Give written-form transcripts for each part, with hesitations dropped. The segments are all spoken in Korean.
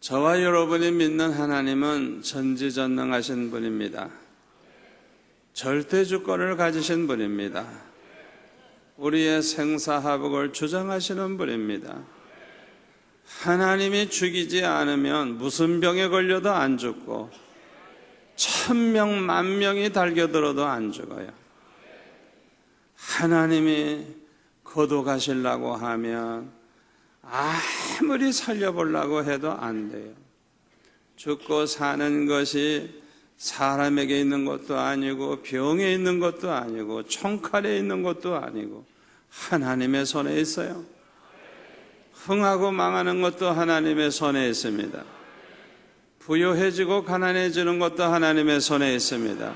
저와 여러분이 믿는 하나님은 전지전능하신 분입니다. 절대 주권을 가지신 분입니다. 우리의 생사화복을 주장하시는 분입니다. 하나님이 죽이지 않으면 무슨 병에 걸려도 안 죽고 1000명, 10,000명이 달겨들어도 안 죽어요. 하나님이 거둬가시려고 하면 아무리 살려보려고 해도 안 돼요. 죽고 사는 것이 사람에게 있는 것도 아니고 병에 있는 것도 아니고 총칼에 있는 것도 아니고 하나님의 손에 있어요. 흥하고 망하는 것도 하나님의 손에 있습니다. 부유해지고 가난해지는 것도 하나님의 손에 있습니다.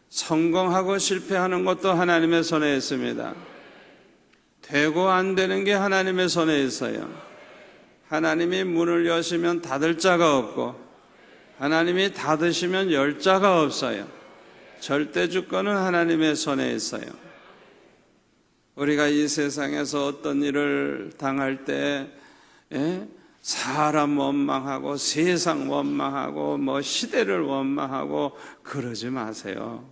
성공하고 실패하는 것도 하나님의 손에 있습니다. 되고 안 되는 게 하나님의 손에 있어요. 하나님이 문을 여시면 닫을 자가 없고 하나님이 닫으시면 열 자가 없어요. 절대 주권은 하나님의 손에 있어요. 우리가 이 세상에서 어떤 일을 당할 때 사람 원망하고 세상 원망하고 시대를 원망하고 그러지 마세요.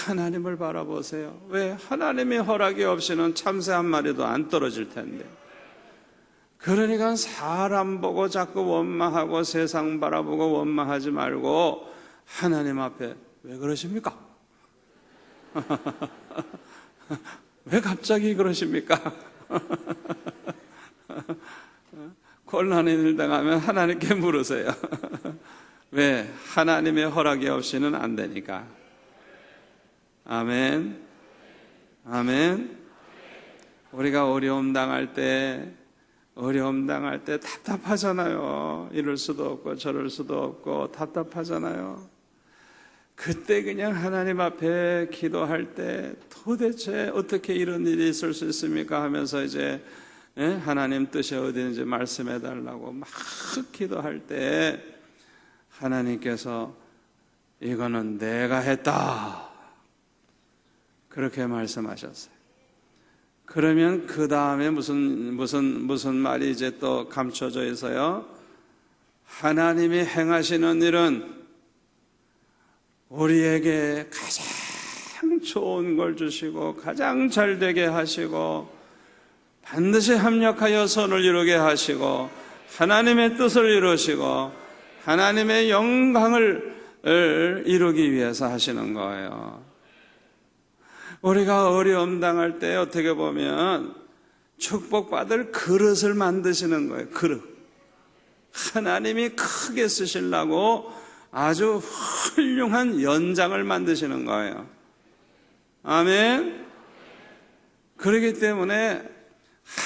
하나님을 바라보세요. 왜? 하나님의 허락이 없이는 참새 한 마리도 안 떨어질 텐데. 그러니까 사람 보고 자꾸 원망하고 세상 바라보고 원망하지 말고 하나님 앞에 왜 그러십니까? 왜 갑자기 그러십니까? 곤란한 일 당하면 하나님께 물으세요. 왜? 하나님의 허락이 없이는 안 되니까. 아멘. 아멘. 우리가 어려움 당할 때 답답하잖아요. 이럴 수도 없고 저럴 수도 없고 답답하잖아요. 그때 그냥 하나님 앞에 기도할 때 도대체 어떻게 이런 일이 있을 수 있습니까 하면서 이제 하나님 뜻이 어디인지 말씀해 달라고 막 기도할 때 하나님께서 이거는 내가 했다 그렇게 말씀하셨어요. 그러면 그 다음에 무슨 말이 이제 또 감춰져 있어요? 하나님이 행하시는 일은 우리에게 가장 좋은 걸 주시고 가장 잘 되게 하시고 반드시 합력하여 선을 이루게 하시고 하나님의 뜻을 이루시고 하나님의 영광을 이루기 위해서 하시는 거예요. 우리가 어려움 당할 때 어떻게 보면 축복받을 그릇을 만드시는 거예요. 그릇. 하나님이 크게 쓰시려고 아주 훌륭한 연장을 만드시는 거예요. 아멘. 그렇기 때문에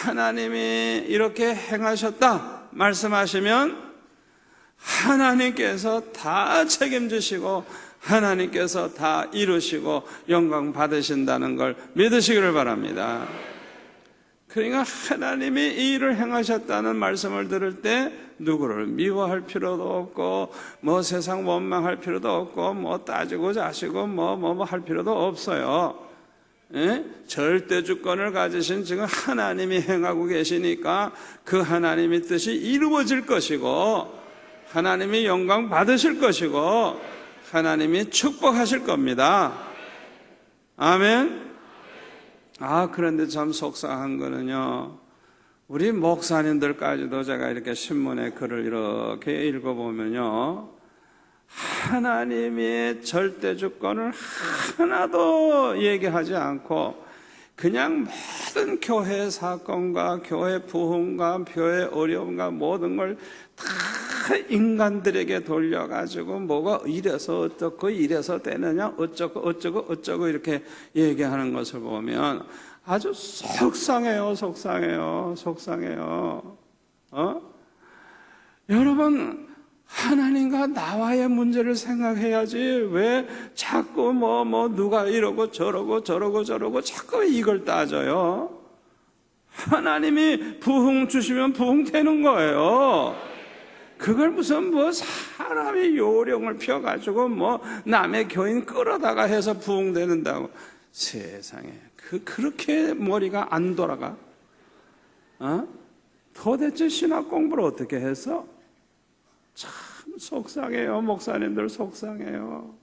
하나님이 이렇게 행하셨다 말씀하시면 하나님께서 다 책임지시고 하나님께서 다 이루시고 영광 받으신다는 걸 믿으시기를 바랍니다. 그러니까 하나님이 이 일을 행하셨다는 말씀을 들을 때 누구를 미워할 필요도 없고 세상 원망할 필요도 없고 따지고 자시고 할 필요도 없어요. 절대 주권을 가지신 지금 하나님이 행하고 계시니까 그 하나님의 뜻이 이루어질 것이고 하나님이 영광 받으실 것이고 하나님이 축복하실 겁니다. 아멘. 그런데 참 속상한 거는요, 우리 목사님들까지도 제가 이렇게 신문에 글을 이렇게 읽어보면요, 하나님의 절대 주권을 하나도 얘기하지 않고 그냥 모든 교회 사건과 교회 부흥과 교회 어려움과 모든 걸 다 인간들에게 돌려가지고 뭐가 이래서 어떻고 이래서 되느냐 어쩌고 이렇게 얘기하는 것을 보면 아주 속상해요. 여러분, 하나님과 나와의 문제를 생각해야지 왜 자꾸 누가 이러고 저러고 자꾸 이걸 따져요. 하나님이 부흥 주시면 부흥 되는 거예요. 그걸 무슨 사람이 요령을 펴가지고 남의 교인 끌어다가 해서 부흥되는다고. 세상에 그렇게 머리가 안 돌아가? 도대체 신학 공부를 어떻게 해서? 속상해요. 목사님들 속상해요.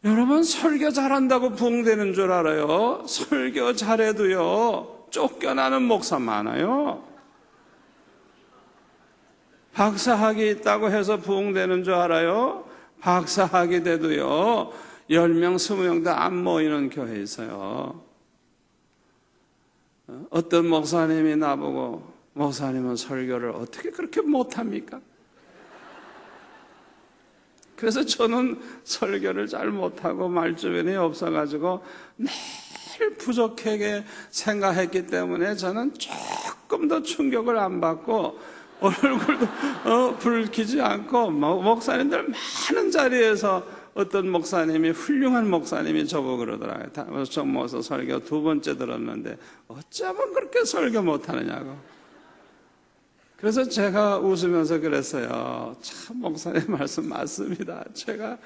여러분, 설교 잘한다고 부흥되는 줄 알아요? 설교 잘해도요, 쫓겨나는 목사 많아요. 박사학위 있다고 해서 부흥되는 줄 알아요? 박사학위 돼도요, 10명, 20명 다 안 모이는 교회 있어요. 어떤 목사님이 나보고, 목사님은 설교를 어떻게 그렇게 못합니까? 그래서 저는 설교를 잘 못하고 말주변이 없어가지고 늘 부족하게 생각했기 때문에 저는 조금 더 충격을 안 받고 얼굴도 붉히지 않고, 목사님들 많은 자리에서 어떤 목사님이, 훌륭한 목사님이 저보고 그러더라고요. 정모서 설교 2번째 들었는데 어쩌면 그렇게 설교 못하느냐고. 그래서 제가 웃으면서 그랬어요. 참 목사님 말씀 맞습니다. 제가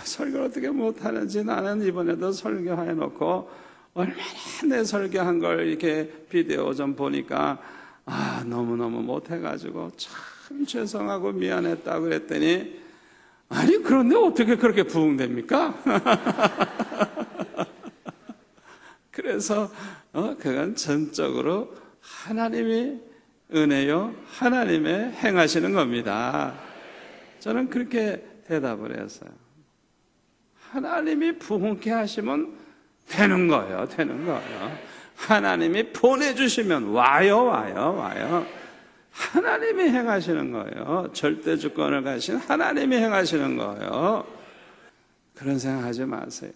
설교를 어떻게 못하는지, 나는 이번에도 설교해놓고 얼마나 내 설교한 걸 이렇게 비디오 좀 보니까 너무너무 못해가지고 참 죄송하고 미안했다고 그랬더니, 아니 그런데 어떻게 그렇게 부흥됩니까? 그래서 그건 전적으로 하나님이 은혜요, 하나님의 행하시는 겁니다. 저는 그렇게 대답을 했어요. 하나님이 부흥케 하시면 되는 거예요. 되는 거예요. 하나님이 보내주시면 와요. 하나님이 행하시는 거예요. 절대 주권을 가신 하나님이 행하시는 거예요. 그런 생각하지 마세요.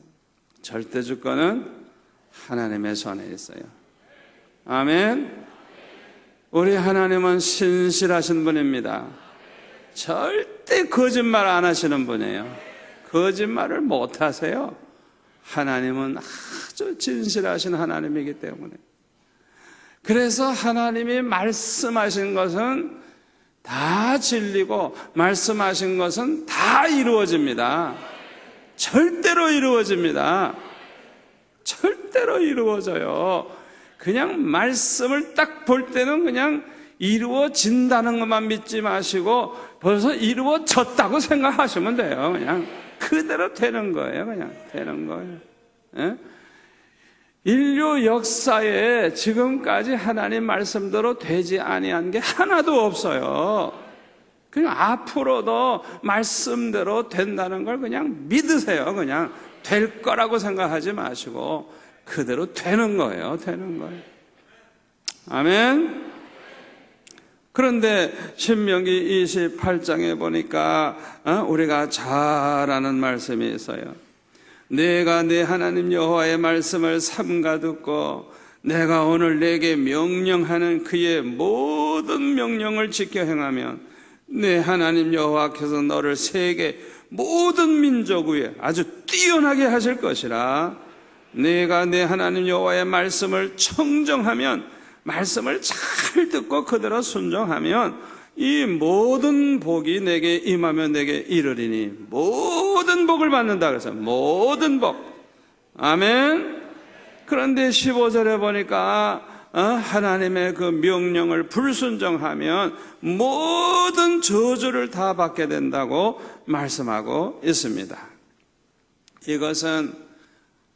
절대 주권은 하나님의 손에 있어요. 아멘. 우리 하나님은 신실하신 분입니다. 절대 거짓말 안 하시는 분이에요. 거짓말을 못 하세요. 하나님은 아주 진실하신 하나님이기 때문에. 그래서 하나님이 말씀하신 것은 다 진리고, 말씀하신 것은 다 이루어집니다. 절대로 이루어집니다. 절대로 이루어져요. 그냥 말씀을 딱 볼 때는 그냥 이루어진다는 것만 믿지 마시고 벌써 이루어졌다고 생각하시면 돼요. 그냥 그대로 되는 거예요. 그냥 되는 거예요. 예? 인류 역사에 지금까지 하나님 말씀대로 되지 아니한 게 하나도 없어요. 그냥 앞으로도 말씀대로 된다는 걸 그냥 믿으세요. 그냥 될 거라고 생각하지 마시고 그대로 되는 거예요. 되는 거예요. 아멘. 그런데 신명기 28장에 보니까 우리가 잘 아는 말씀이 있어요. 내가 내 하나님 여호와의 말씀을 삼가 듣고 내가 오늘 내게 명령하는 그의 모든 명령을 지켜 행하면 내 하나님 여호와께서 너를 세계 모든 민족 위에 아주 뛰어나게 하실 것이라. 내가 내 하나님 여호와의 말씀을 청정하면, 말씀을 잘 듣고 그대로 순종하면 이 모든 복이 내게 임하며 내게 이르리니, 모든 복을 받는다 그래서 모든 복. 아멘. 그런데 15절에 보니까 하나님의 그 명령을 불순종하면 모든 저주를 다 받게 된다고 말씀하고 있습니다. 이것은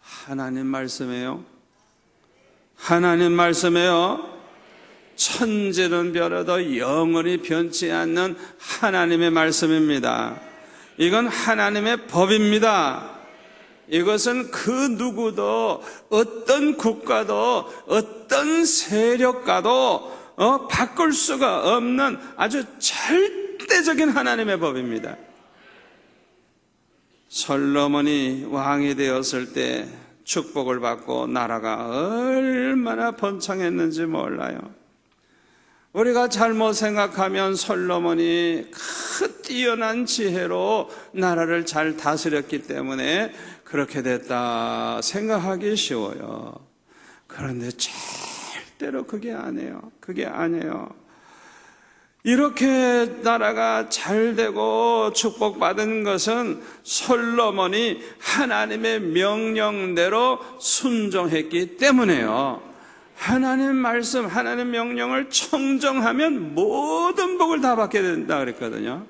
하나님 말씀이에요. 하나님 말씀이에요. 천지는 변해도 영원히 변치 않는 하나님의 말씀입니다. 이건 하나님의 법입니다. 이것은 그 누구도, 어떤 국가도, 어떤 세력과도 바꿀 수가 없는 아주 절대적인 하나님의 법입니다. 솔로몬이 왕이 되었을 때 축복을 받고 나라가 얼마나 번창했는지 몰라요. 우리가 잘못 생각하면 솔로몬이 그 뛰어난 지혜로 나라를 잘 다스렸기 때문에 그렇게 됐다 생각하기 쉬워요. 그런데 절대로 그게 아니에요. 그게 아니에요. 이렇게 나라가 잘 되고 축복받은 것은 솔로몬이 하나님의 명령대로 순종했기 때문에요. 하나님 말씀, 하나님 명령을 청정하면 모든 복을 다 받게 된다 그랬거든요.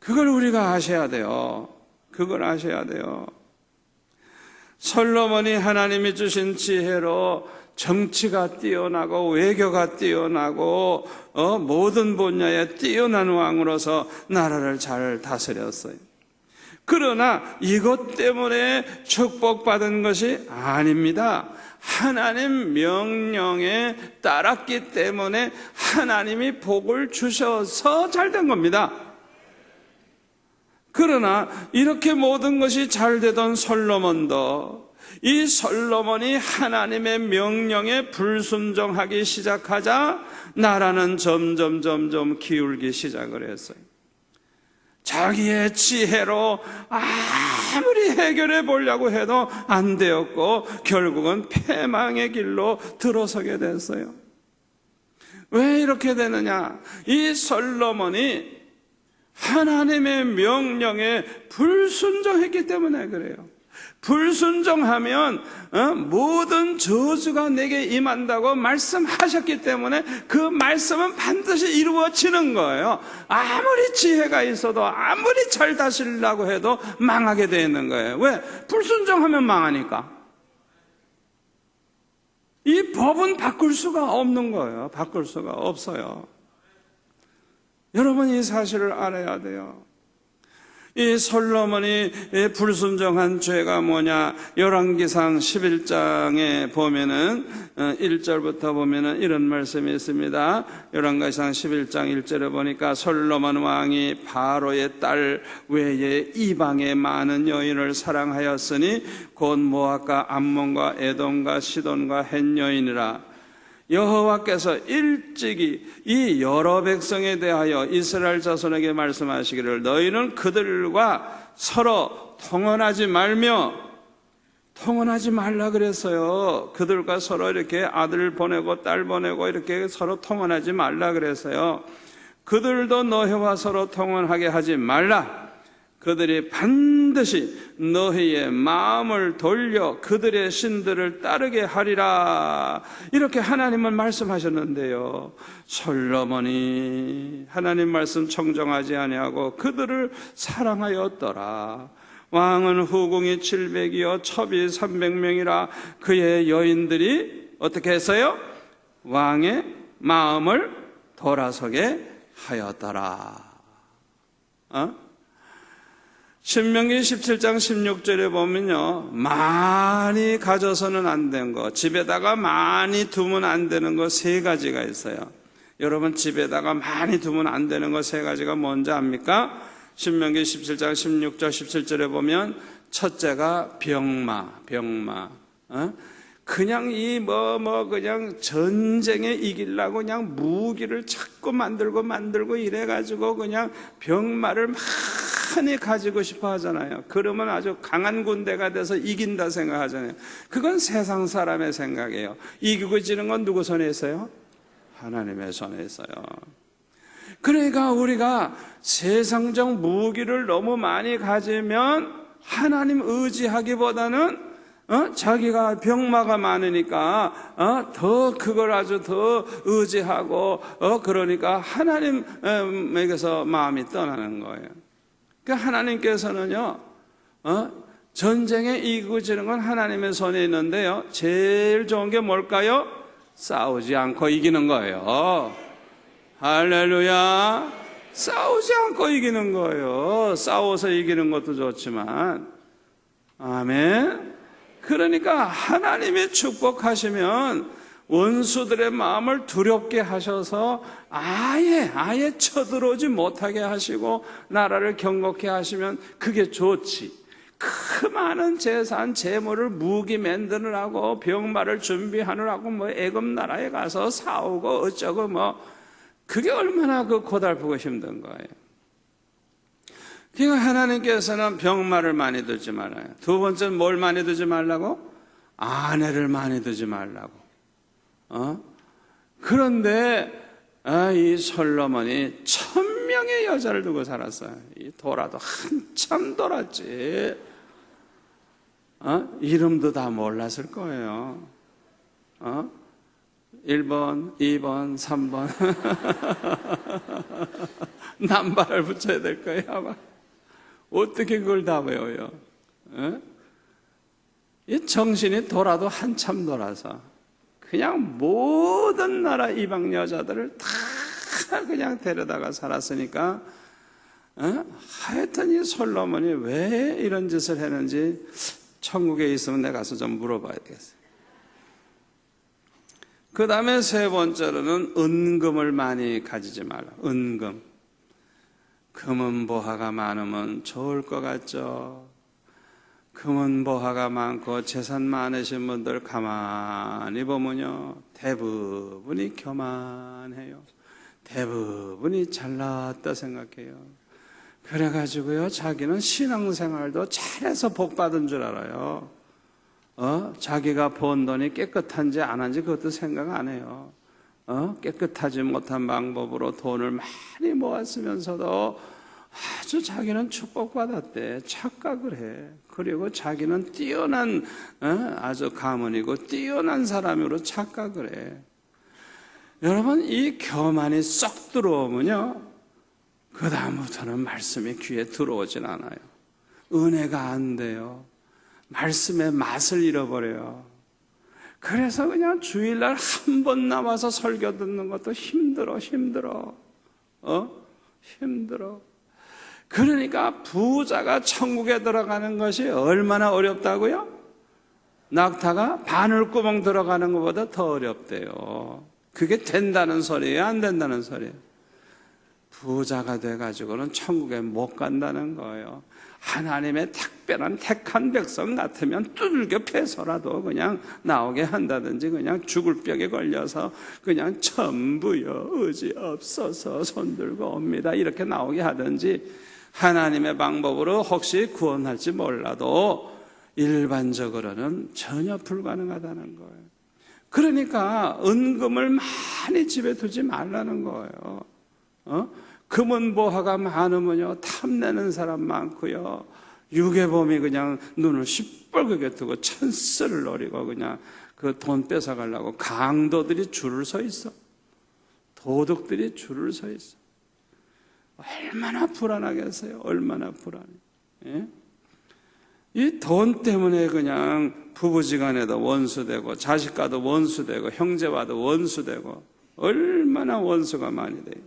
그걸 우리가 아셔야 돼요. 그걸 아셔야 돼요. 솔로몬이 하나님이 주신 지혜로 정치가 뛰어나고 외교가 뛰어나고 모든 분야에 뛰어난 왕으로서 나라를 잘 다스렸어요. 그러나 이것 때문에 축복받은 것이 아닙니다. 하나님 명령에 따랐기 때문에 하나님이 복을 주셔서 잘 된 겁니다. 그러나 이렇게 모든 것이 잘 되던 솔로몬도, 이 솔로몬이 하나님의 명령에 불순종하기 시작하자 나라는 점점 기울기 시작을 했어요. 자기의 지혜로 아무리 해결해 보려고 해도 안 되었고 결국은 패망의 길로 들어서게 됐어요. 왜 이렇게 되느냐? 이 솔로몬이 하나님의 명령에 불순종했기 때문에 그래요. 불순종하면 모든 저주가 내게 임한다고 말씀하셨기 때문에 그 말씀은 반드시 이루어지는 거예요. 아무리 지혜가 있어도 아무리 잘 다스리려고 해도 망하게 되어 있는 거예요. 왜? 불순종하면 망하니까. 이 법은 바꿀 수가 없는 거예요. 바꿀 수가 없어요. 여러분 이 사실을 알아야 돼요. 이 솔로몬이 불순종한 죄가 뭐냐? 열왕기상 11장에 보면은 1절부터 보면은 이런 말씀이 있습니다. 열왕기상 11장 1절에 보니까 솔로몬 왕이 바로의 딸 외에 이방의 많은 여인을 사랑하였으니 곧 모압과 암몬과 에돔과 시돈과 헷 여인이라. 여호와께서 일찍이 이 여러 백성에 대하여 이스라엘 자손에게 말씀하시기를 너희는 그들과 서로 통혼하지 말며, 통혼하지 말라 그랬어요. 그들과 서로 이렇게 아들 보내고 딸 보내고 이렇게 서로 통혼하지 말라 그랬어요. 그들도 너희와 서로 통혼하게 하지 말라. 그들이 반드시 너희의 마음을 돌려 그들의 신들을 따르게 하리라. 이렇게 하나님은 말씀하셨는데요, 솔로몬이 하나님 말씀 청정하지 아니하고 그들을 사랑하였더라. 왕은 후궁이 700이요 첩이 300명이라 그의 여인들이 어떻게 했어요? 왕의 마음을 돌아서게 하였더라. 신명기 17장 16절에 보면요, 많이 가져서는 안 되는 거, 집에다가 많이 두면 안 되는 거 세 가지가 있어요. 여러분 집에다가 많이 두면 안 되는 거 세 가지가 뭔지 압니까? 신명기 17장 16절 17절에 보면 첫째가 병마. 그냥 그냥 전쟁에 이기려고 그냥 무기를 자꾸 만들고 이래가지고 그냥 병마를 많이 가지고 싶어 하잖아요. 그러면 아주 강한 군대가 돼서 이긴다 생각하잖아요. 그건 세상 사람의 생각이에요. 이기고 지는 건 누구 손에 있어요? 하나님의 손에 있어요. 그러니까 우리가 세상적 무기를 너무 많이 가지면 하나님 의지하기보다는 자기가 병마가 많으니까 더 그걸 아주 더 의지하고 그러니까 하나님에게서 마음이 떠나는 거예요. 그러니까 하나님께서는요, 전쟁에 이기고 지는 건 하나님의 손에 있는데요, 제일 좋은 게 뭘까요? 싸우지 않고 이기는 거예요. 할렐루야. 싸우지 않고 이기는 거예요. 싸워서 이기는 것도 좋지만, 아멘. 그러니까 하나님이 축복하시면 원수들의 마음을 두렵게 하셔서 아예 쳐들어오지 못하게 하시고 나라를 경고케 하시면 그게 좋지. 그 많은 재산, 재물을 무기 만드느라고 병마를 준비하느라고 애굽 나라에 가서 싸우고 어쩌고 그게 얼마나 고달프고 힘든 거예요. 그러니까 하나님께서는 병마를 많이 두지 말아요. 두 번째는 뭘 많이 두지 말라고? 아내를 많이 두지 말라고. 그런데 이 솔로몬이 1000명의 여자를 두고 살았어요. 이 돌아도 한참 돌았지. 이름도 다 몰랐을 거예요. 1번, 2번, 3번 남발을 붙여야 될 거예요 아마. 어떻게 그걸 다 외워요? 이 정신이 돌아도 한참 돌아서 그냥 모든 나라 이방 여자들을 다 그냥 데려다가 살았으니까 하여튼 이 솔로몬이 왜 이런 짓을 했는지 천국에 있으면 내가 가서 좀 물어봐야 되겠어요. 그 다음에 세 번째로는 은금을 많이 가지지 말라. 은금. 금은 보화가 많으면 좋을 것 같죠. 금은 보화가 많고 재산 많으신 분들 가만히 보면요, 대부분이 교만해요. 대부분이 잘났다 생각해요. 그래가지고요, 자기는 신앙생활도 잘해서 복 받은 줄 알아요. 자기가 번 돈이 깨끗한지 안 한지 그것도 생각 안 해요. 깨끗하지 못한 방법으로 돈을 많이 모았으면서도 아주 자기는 축복받았대. 착각을 해. 그리고 자기는 뛰어난, 아주 가문이고 뛰어난 사람으로 착각을 해. 여러분, 이 교만이 쏙 들어오면요, 그 다음부터는 말씀이 귀에 들어오진 않아요. 은혜가 안 돼요. 말씀의 맛을 잃어버려요. 그래서 그냥 주일날 한 번 남아서 설교 듣는 것도 힘들어. 그러니까 부자가 천국에 들어가는 것이 얼마나 어렵다고요? 낙타가 바늘구멍 들어가는 것보다 더 어렵대요. 그게 된다는 소리예요, 안 된다는 소리예요? 부자가 돼가지고는 천국에 못 간다는 거예요. 하나님의 특별한 택한 백성 같으면 두들겨 패서라도 그냥 나오게 한다든지, 그냥 죽을 벽에 걸려서 그냥 전부여 의지 없어서 손들고 옵니다 이렇게 나오게 하든지, 하나님의 방법으로 혹시 구원할지 몰라도 일반적으로는 전혀 불가능하다는 거예요. 그러니까 은금을 많이 집에 두지 말라는 거예요. 금은 보화가 많으면요, 탐내는 사람 많고요, 유괴범이 그냥 눈을 시뻘겋게 뜨고 찬스를 노리고 그냥 그 돈 뺏어가려고 강도들이 줄을 서 있어. 도둑들이 줄을 서 있어. 얼마나 불안하겠어요? 얼마나 불안해. 예? 이 돈 때문에 그냥 부부지간에도 원수되고, 자식과도 원수되고, 형제와도 원수되고, 얼마나 원수가 많이 돼요.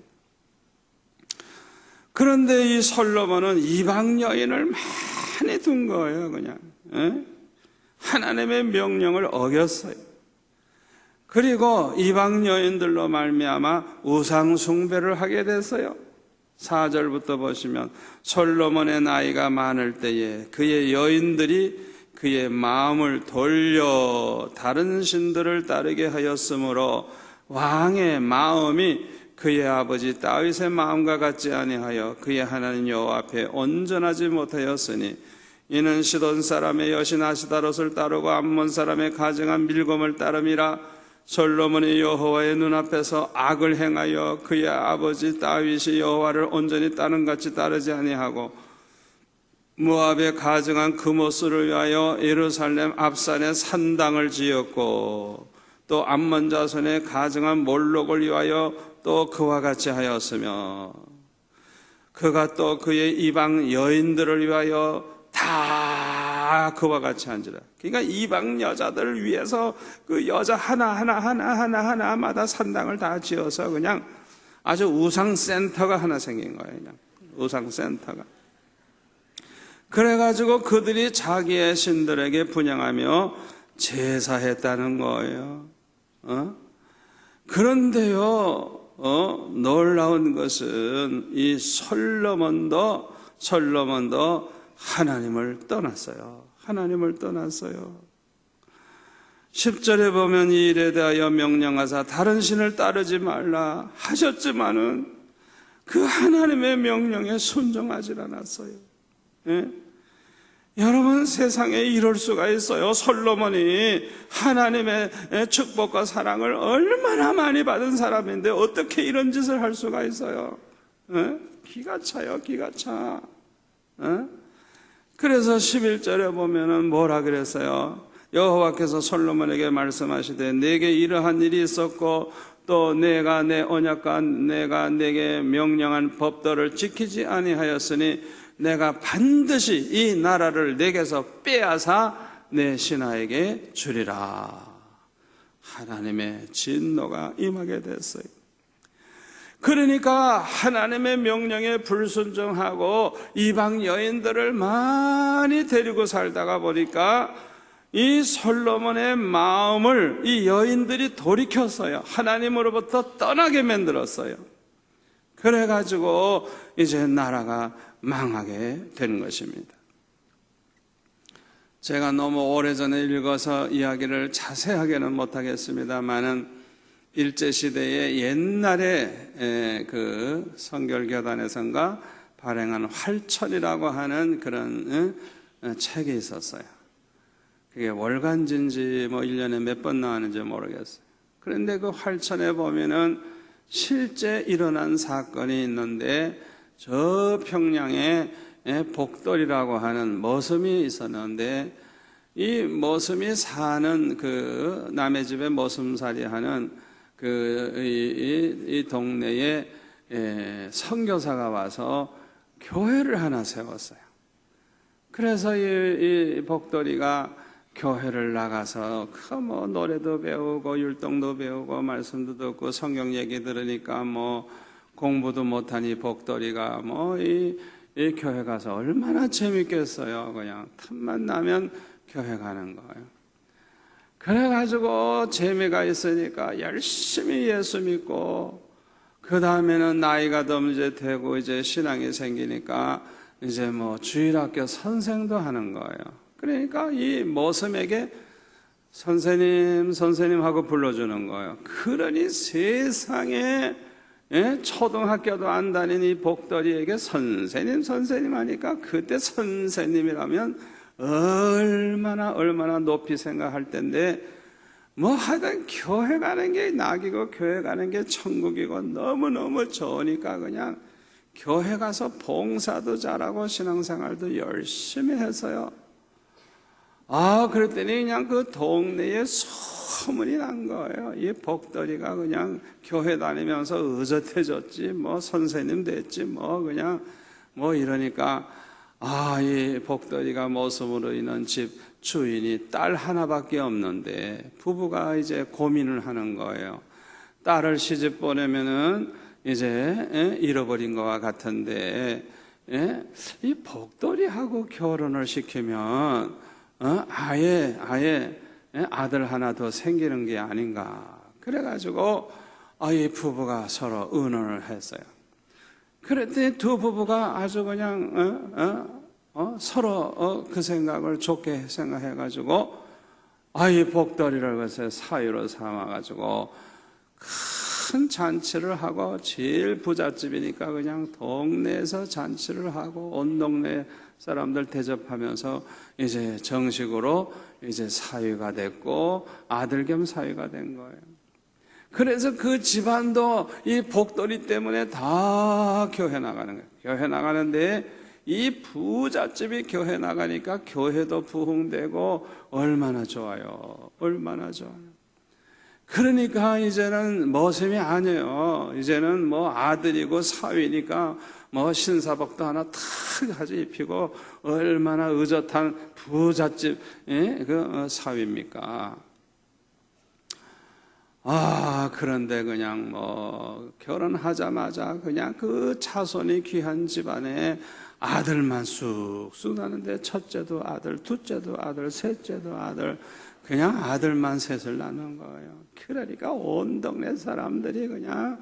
그런데 이 솔로몬은 이방 여인을 많이 둔 거예요, 그냥. 하나님의 명령을 어겼어요. 그리고 이방 여인들로 말미암아 우상 숭배를 하게 됐어요. 4절부터 보시면, 솔로몬의 나이가 많을 때에 그의 여인들이 그의 마음을 돌려 다른 신들을 따르게 하였으므로 왕의 마음이 그의 아버지 다윗의 마음과 같지 아니하여 그의 하나님 여호와 앞에 온전하지 못하였으니, 이는 시돈 사람의 여신 아스다롯을 따르고 암몬 사람의 가증한 밀곰을 따름이라. 솔로몬이 여호와의 눈앞에서 악을 행하여 그의 아버지 다윗이 여호와를 온전히 따른 같이 따르지 아니하고, 모압의 가증한 그모스를 위하여 예루살렘 앞산에 산당을 지었고, 또 암몬 자손의 가증한 몰록을 위하여 또 그와 같이 하였으며, 그가 또 그의 이방 여인들을 위하여 다 그와 같이 한지라. 그러니까 이방 여자들을 위해서 그 여자 하나마다 산당을 다 지어서 그냥 아주 우상센터가 하나 생긴 거예요. 그냥 우상센터가. 그래가지고 그들이 자기의 신들에게 분향하며 제사했다는 거예요. 그런데요, 놀라운 것은 이 솔로몬도 하나님을 떠났어요. 하나님을 떠났어요. 10절에 보면 이 일에 대하여 명령하사 다른 신을 따르지 말라 하셨지만은 그 하나님의 명령에 순종하지 않았어요. 예? 여러분, 세상에 이럴 수가 있어요. 솔로몬이 하나님의 축복과 사랑을 얼마나 많이 받은 사람인데 어떻게 이런 짓을 할 수가 있어요? 기가 차요, 기가 차. 그래서 11절에 보면은 뭐라 그랬어요? 여호와께서 솔로몬에게 말씀하시되 내게 이러한 일이 있었고 또 내가 내 언약과 내가 내게 명령한 법도를 지키지 아니하였으니 내가 반드시 이 나라를 내게서 빼앗아 내 신하에게 주리라. 하나님의 진노가 임하게 됐어요. 그러니까 하나님의 명령에 불순종하고 이방 여인들을 많이 데리고 살다가 보니까 이 솔로몬의 마음을 이 여인들이 돌이켰어요. 하나님으로부터 떠나게 만들었어요. 그래가지고 이제 나라가 망하게 된 것입니다. 제가 너무 오래전에 읽어서 이야기를 자세하게는 못하겠습니다만은 일제시대의 옛날에 그 성결교단에선가 발행한 활천이라고 하는 그런 책이 있었어요. 그게 월간지인지 뭐 1년에 몇 번 나왔는지 모르겠어요. 그런데 그 활천에 보면은 실제 일어난 사건이 있는데 저 평양에 복돌이라고 하는 머슴이 있었는데 이 머슴이 사는 그 남의 집에 머슴살이 하는 이 동네에 선교사가 와서 교회를 하나 세웠어요. 그래서 이 복돌이가 교회를 나가서 뭐 노래도 배우고 율동도 배우고 말씀도 듣고 성경 얘기 들으니까 뭐 공부도 못하니 복돌이가 뭐 이 교회 가서 얼마나 재밌겠어요. 그냥 틈만 나면 교회 가는 거예요. 그래가지고 재미가 있으니까 열심히 예수 믿고 그 다음에는 나이가 좀 이제 되고 이제 신앙이 생기니까 이제 뭐 주일학교 선생도 하는 거예요. 그러니까 이 모섬에게 선생님 하고 불러주는 거예요. 그러니 세상에 초등학교도 안 다닌 이 복돌이에게 선생님 하니까 그때 선생님이라면 얼마나 높이 생각할 텐데 뭐 하여튼 교회 가는 게 낙이고 교회 가는 게 천국이고 너무너무 좋으니까 그냥 교회 가서 봉사도 잘하고 신앙생활도 열심히 했어요. 그랬더니 그냥 그 동네에 소문이 난 거예요. 이 복돌이가 그냥 교회 다니면서 의젓해졌지, 뭐 선생님 됐지, 뭐 그냥 뭐 이러니까 이 복돌이가 모습으로 인한 집 주인이 딸 하나밖에 없는데 부부가 이제 고민을 하는 거예요. 딸을 시집 보내면은 이제 잃어버린 것과 같은데 이 복돌이하고 결혼을 시키면 아예 아들 하나 더 생기는 게 아닌가. 그래가지고 이 부부가 서로 의논을 했어요. 그랬더니 두 부부가 아주 그냥 서로 그 생각을 좋게 생각해가지고 이 복돌이를 그래서 사유로 삼아가지고 큰 잔치를 하고 제일 부잣집이니까 그냥 동네에서 잔치를 하고 온 동네 사람들 대접하면서 이제 정식으로 이제 사위가 됐고 아들 겸 사위가 된 거예요. 그래서 그 집안도 이 복돌이 때문에 다 교회 나가는 거예요. 교회 나가는데 이 부잣집이 교회 나가니까 교회도 부흥되고 얼마나 좋아요. 얼마나 좋아요. 그러니까 이제는 머슴이 아니에요. 이제는 뭐 아들이고 사위니까 뭐 신사복도 하나 탁 가지고 입히고 얼마나 의젓한 부잣집 그 사위입니까? 그런데 그냥 뭐 결혼하자마자 그냥 그 자손이 귀한 집안에 아들만 쑥쑥 나는데 첫째도 아들, 둘째도 아들, 셋째도 아들, 그냥 아들만 셋을 낳는 거예요. 그러니까 온 동네 사람들이 그냥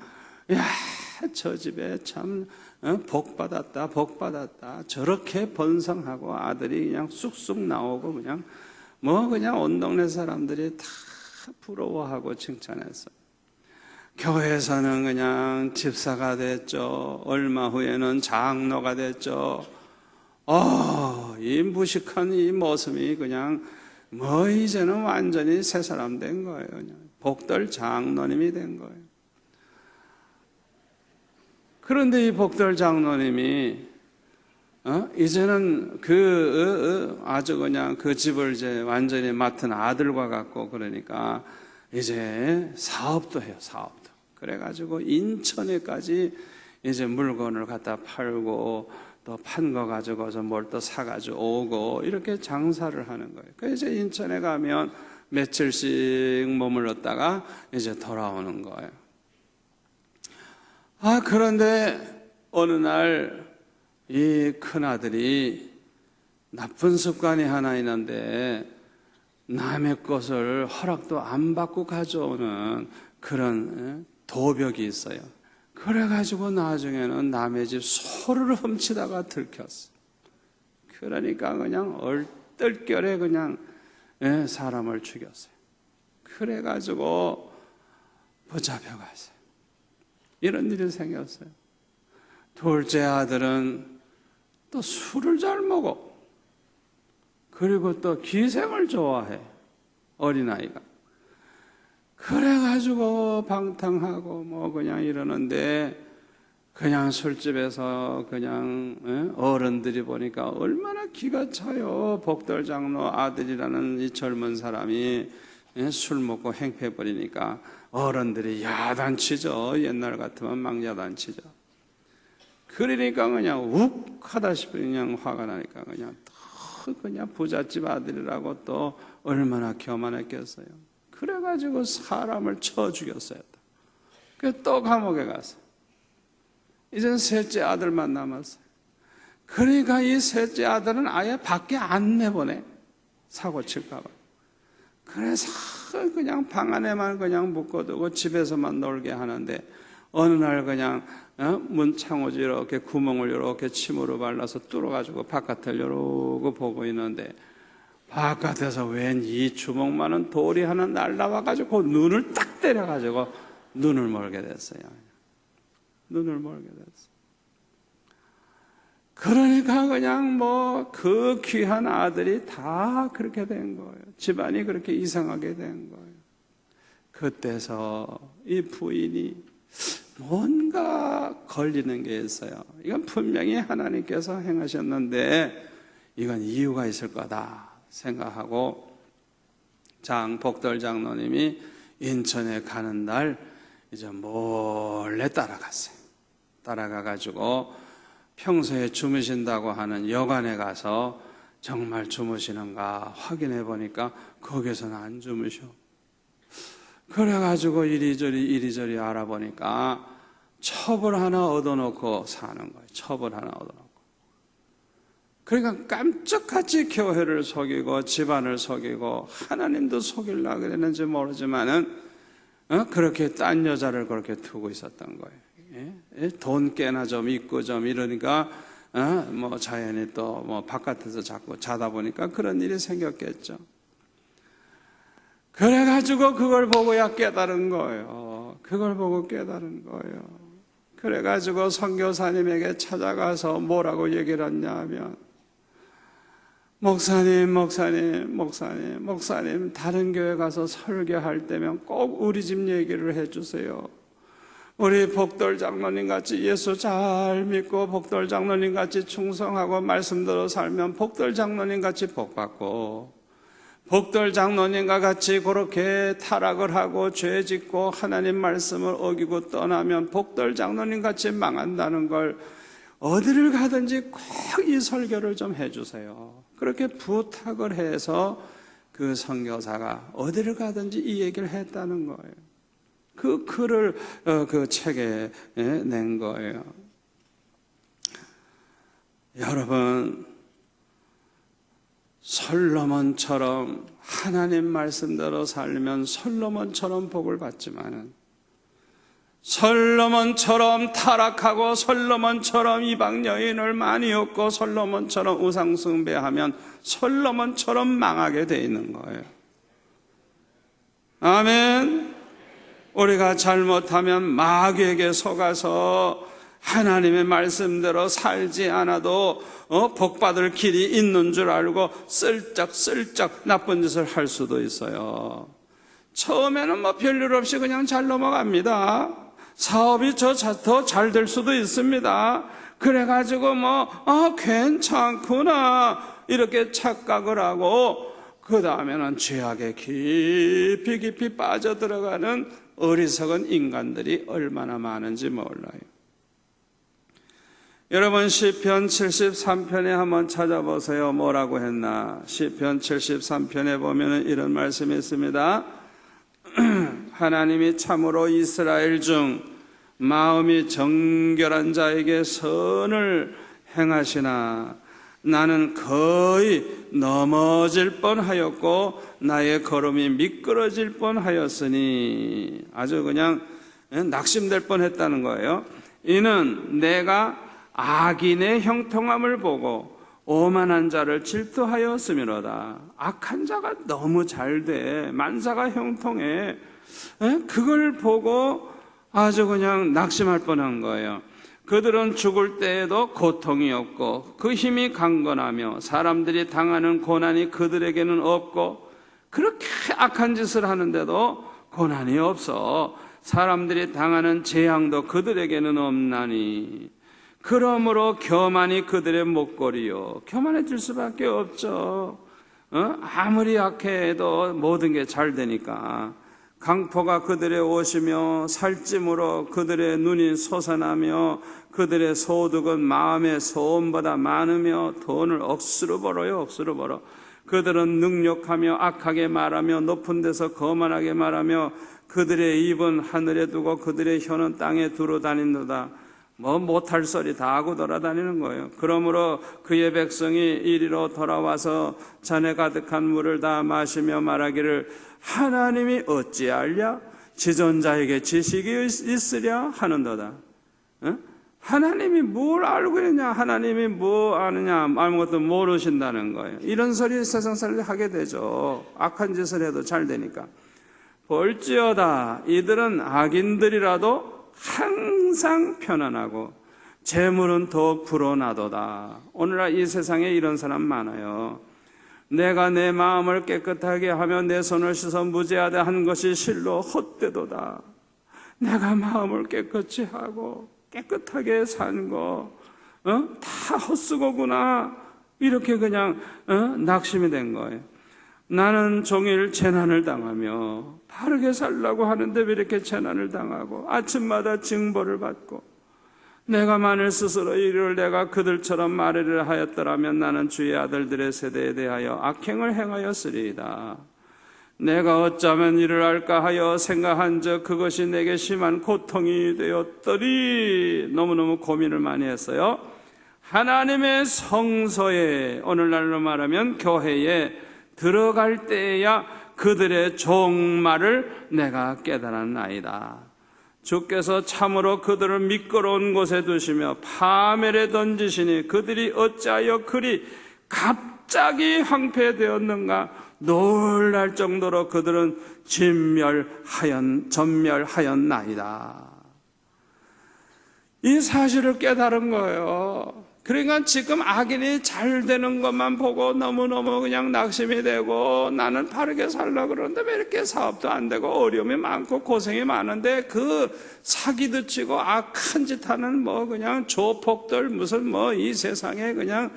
저 집에 참 복받았다 복받았다 저렇게 번성하고 아들이 그냥 쑥쑥 나오고 그냥 온 동네 사람들이 다 부러워하고 칭찬했어요. 교회에서는 그냥 집사가 됐죠. 얼마 후에는 장로가 됐죠. 이 무식한 이 모습이 그냥 이제는 완전히 새 사람 된 거예요. 그냥 복돌 장로님이 된 거예요. 그런데 이 복돌 장로님이 이제는 아주 그냥 그 집을 이제 완전히 맡은 아들과 같고, 그러니까 이제 사업도 해요, 사업도. 그래가지고 인천에까지 이제 물건을 갖다 팔고, 또 판 거 가지고서 뭘 또 사가지고 오고, 이렇게 장사를 하는 거예요. 그래서 이제 인천에 가면 며칠씩 머물렀다가 이제 돌아오는 거예요. 그런데 어느 날 이 큰아들이 나쁜 습관이 하나 있는데, 남의 것을 허락도 안 받고 가져오는 그런 도벽이 있어요. 그래가지고 나중에는 남의 집 소를 훔치다가 들켰어. 그러니까 그냥 얼떨결에 그냥 사람을 죽였어요. 그래가지고 붙잡혀갔어요. 이런 일이 생겼어요. 둘째 아들은 또 술을 잘 먹어. 그리고 또 기생을 좋아해, 어린아이가. 그래가지고 방탕하고 뭐 그냥 이러는데, 그냥 술집에서 그냥 어른들이 보니까 얼마나 기가 차요. 복돌 장로 아들이라는 이 젊은 사람이 술 먹고 행패버리니까 어른들이 야단치죠. 옛날 같으면 막 야단치죠. 그러니까 그냥 욱 하다시피 그냥 화가 나니까 그냥 부잣집 아들이라고 또 얼마나 교만했겠어요. 그래가지고 사람을 쳐 죽였어요. 그래서 또 감옥에 갔어요. 이젠 셋째 아들만 남았어요. 그러니까 이 셋째 아들은 아예 밖에 안 내보내, 사고 칠까봐. 그래서 그냥 방 안에만 그냥 묶어두고 집에서만 놀게 하는데, 어느 날 그냥 문 창호지 이렇게 구멍을 이렇게 침으로 발라서 뚫어가지고 바깥을 이러고 보고 있는데, 바깥에서 웬 이 주먹 많은 돌이 하나 날라와가지고 눈을 딱 때려가지고 눈을 멀게 됐어요. 눈을 멀게 됐어요. 그러니까 그냥 뭐 그 귀한 아들이 다 그렇게 된 거예요. 집안이 그렇게 이상하게 된 거예요. 그때서 이 부인이 뭔가 걸리는 게 있어요. 이건 분명히 하나님께서 행하셨는데 이건 이유가 있을 거다 생각하고, 복돌 장로님이 인천에 가는 날 이제 몰래 따라갔어요. 따라가가지고 평소에 주무신다고 하는 여관에 가서 정말 주무시는가 확인해 보니까 거기서는 안 주무셔. 그래가지고 이리저리 알아보니까 첩을 하나 얻어놓고 사는 거예요. 첩을 하나 얻어놓고. 그러니까 깜짝같이 교회를 속이고 집안을 속이고 하나님도 속이려고 그랬는지 모르지만은 그렇게 딴 여자를 그렇게 두고 있었던 거예요. 돈 깨나 좀 있고 좀 이러니까 뭐 자연히 또 뭐 바깥에서 자꾸 자다 보니까 그런 일이 생겼겠죠. 그래가지고 그걸 보고야 깨달은 거예요. 그걸 보고 깨달은 거예요. 그래가지고 선교사님에게 찾아가서 뭐라고 얘기를 했냐면, 목사님 다른 교회 가서 설교할 때면 꼭 우리 집 얘기를 해주세요. 우리 복돌 장로님 같이 예수 잘 믿고 복돌 장로님 같이 충성하고 말씀대로 살면 복돌 장로님 같이 복받고, 복돌 장로님과 같이 그렇게 타락을 하고 죄 짓고 하나님 말씀을 어기고 떠나면 복돌 장로님 같이 망한다는 걸 어디를 가든지 꼭 이 설교를 좀 해주세요. 그렇게 부탁을 해서 그 선교사가 어디를 가든지 이 얘기를 했다는 거예요. 그 글을 그 책에 낸 거예요. 여러분, 솔로몬처럼 하나님 말씀대로 살면 솔로몬처럼 복을 받지만은, 솔로몬처럼 타락하고 솔로몬처럼 이방 여인을 많이 얻고 솔로몬처럼 우상 숭배하면 솔로몬처럼 망하게 돼 있는 거예요. 아멘. 우리가 잘못하면 마귀에게 속아서 하나님의 말씀대로 살지 않아도 복받을 길이 있는 줄 알고 슬쩍슬쩍 나쁜 짓을 할 수도 있어요. 처음에는 뭐 별일 없이 그냥 잘 넘어갑니다. 사업이 더 잘 될 수도 있습니다. 그래가지고 괜찮구나 이렇게 착각을 하고 그 다음에는 죄악에 깊이 깊이 빠져들어가는 어리석은 인간들이 얼마나 많은지 몰라요. 여러분 시편 73편에 한번 찾아보세요. 뭐라고 했나? 시편 73편에 보면 이런 말씀이 있습니다. 하나님이 참으로 이스라엘 중 마음이 정결한 자에게 선을 행하시나 나는 거의 넘어질 뻔하였고 나의 걸음이 미끄러질 뻔하였으니, 아주 그냥 낙심될 뻔했다는 거예요. 이는 내가 악인의 형통함을 보고 오만한 자를 질투하였음이로다. 악한 자가 너무 잘돼, 만사가 형통해. 그걸 보고 아주 그냥 낙심할 뻔한 거예요. 그들은 죽을 때에도 고통이 없고 그 힘이 강건하며 사람들이 당하는 고난이 그들에게는 없고, 그렇게 악한 짓을 하는데도 고난이 없어. 사람들이 당하는 재앙도 그들에게는 없나니 그러므로 교만이 그들의 목걸이요. 교만해질 수밖에 없죠. 아무리 약해도 모든 게 잘 되니까. 강포가 그들의 옷이며 살찜으로 그들의 눈이 솟아나며 그들의 소득은 마음의 소원보다 많으며 돈을 억수로 벌어요. 억수로 벌어. 그들은 능욕하며 악하게 말하며 높은 데서 거만하게 말하며 그들의 입은 하늘에 두고 그들의 혀는 땅에 두루 다닌도다. 못할 소리 다 하고 돌아다니는 거예요. 그러므로 그의 백성이 이리로 돌아와서 잔에 가득한 물을 다 마시며 말하기를 하나님이 어찌 알랴? 지존자에게 지식이 있으랴? 하는도다. 하나님이 뭘 알고 있느냐? 하나님이 뭐 아느냐? 아무것도 모르신다는 거예요. 이런 소리 세상 사람들이 하게 되죠. 악한 짓을 해도 잘 되니까. 볼지어다 이들은 악인들이라도 항상 편안하고 재물은 더욱 불어나도다. 오늘날 이 세상에 이런 사람 많아요. 내가 내 마음을 깨끗하게 하며 내 손을 씻어 무죄하다 한 것이 실로 헛되도다. 내가 마음을 깨끗이 하고 깨끗하게 산 거 다 헛수고구나, 이렇게 그냥 낙심이 된 거예요. 나는 종일 재난을 당하며 바르게 살려고 하는데 왜 이렇게 재난을 당하고 아침마다 징벌을 받고, 내가 만일 스스로 이를 내가 그들처럼 말하리라 하였더라면 나는 주의 아들들의 세대에 대하여 악행을 행하였으리이다. 내가 어쩌면 이를 할까 하여 생각한 적 그것이 내게 심한 고통이 되었더니, 너무너무 고민을 많이 했어요. 하나님의 성소에, 오늘날로 말하면 교회에 들어갈 때에야 그들의 종말을 내가 깨달았나이다. 주께서 참으로 그들을 미끄러운 곳에 두시며 파멸에 던지시니 그들이 어찌하여 그리 갑자기 황폐되었는가? 놀랄 정도로 그들은 전멸하였나이다. 이 사실을 깨달은 거예요. 그러니까 지금 악인이 잘 되는 것만 보고 너무너무 그냥 낙심이 되고, 나는 바르게 살려고 그러는데 왜 이렇게 사업도 안 되고 어려움이 많고 고생이 많은데 그 사기도 치고 악한 짓 하는 그냥 조폭들, 무슨 이 세상에 그냥